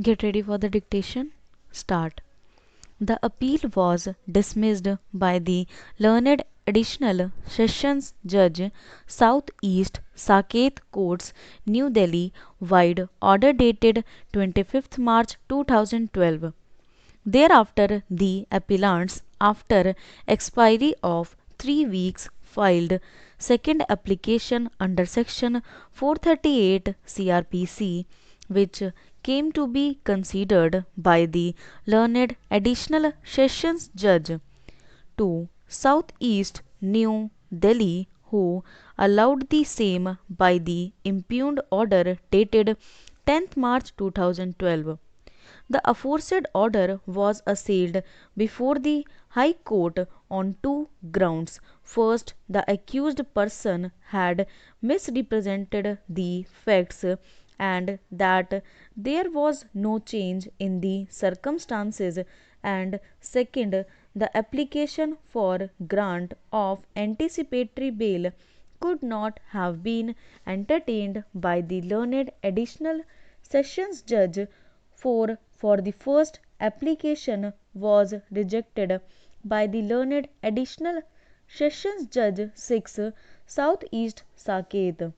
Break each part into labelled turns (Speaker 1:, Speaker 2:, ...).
Speaker 1: Get ready for the dictation. Start. The appeal was dismissed by the learned Additional Sessions Judge, South East Saket Courts, New Delhi, wide order dated 25th March 2012. Thereafter, the appellants, after expiry of 3 weeks, filed second application under Section 438 CRPC, which came to be considered by the learned Additional Sessions Judge to South East New Delhi, who allowed the same by the impugned order dated 10th March 2012. The aforesaid order was assailed before the High Court on two grounds. First, the accused person had misrepresented the facts and that there was no change in the circumstances, and second, the application for grant of anticipatory bail could not have been entertained by the learned additional sessions judge, for the first application was rejected by the learned additional sessions judge 6 South East Saket.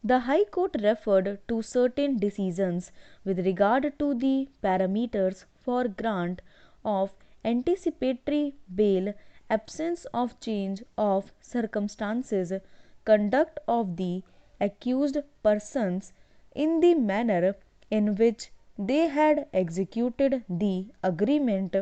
Speaker 1: The High Court referred to certain decisions with regard to the parameters for grant of anticipatory bail, absence of change of circumstances, conduct of the accused persons in the manner in which they had executed the agreement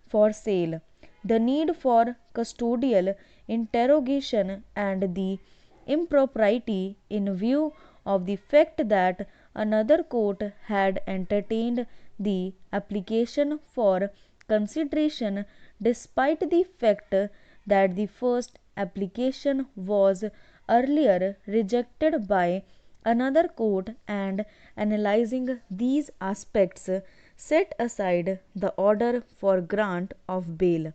Speaker 1: for sale, the need for custodial interrogation, and the impropriety in view of the fact that another court had entertained the application for consideration despite the fact that the first application was earlier rejected by another court, and analyzing these aspects set aside the order for grant of bail.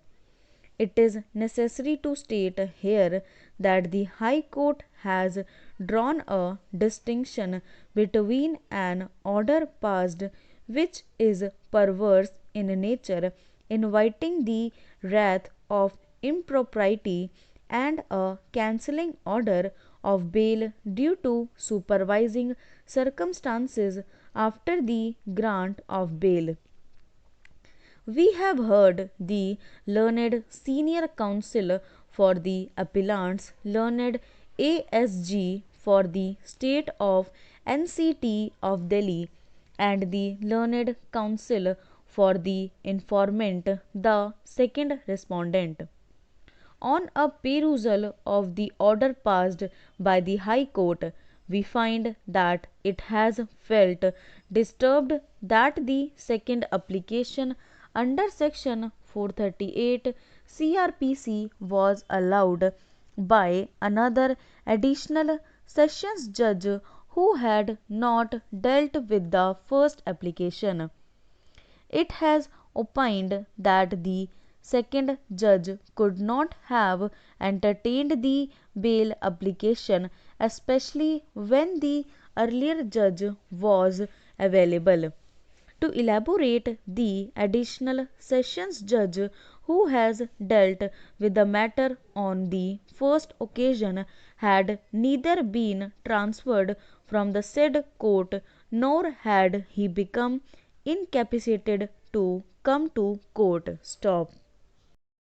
Speaker 1: It is necessary to state here that the High Court has drawn a distinction between an order passed which is perverse in nature, inviting the wrath of impropriety, and a cancelling order of bail due to supervising circumstances after the grant of bail. We have heard the learned senior counsel for the appellants, learned ASG for the state of NCT of Delhi, and the learned counsel for the informant, the second respondent. On a perusal of the order passed by the High Court, we find that it has felt disturbed that the second application under Section 438 CRPC was allowed by another additional sessions judge who had not dealt with the first application. It has opined that the second judge could not have entertained the bail application, especially when the earlier judge was available. To elaborate, the additional sessions judge who has dealt with the matter on the first occasion had neither been transferred from the said court nor had he become incapacitated to come to court. Stop.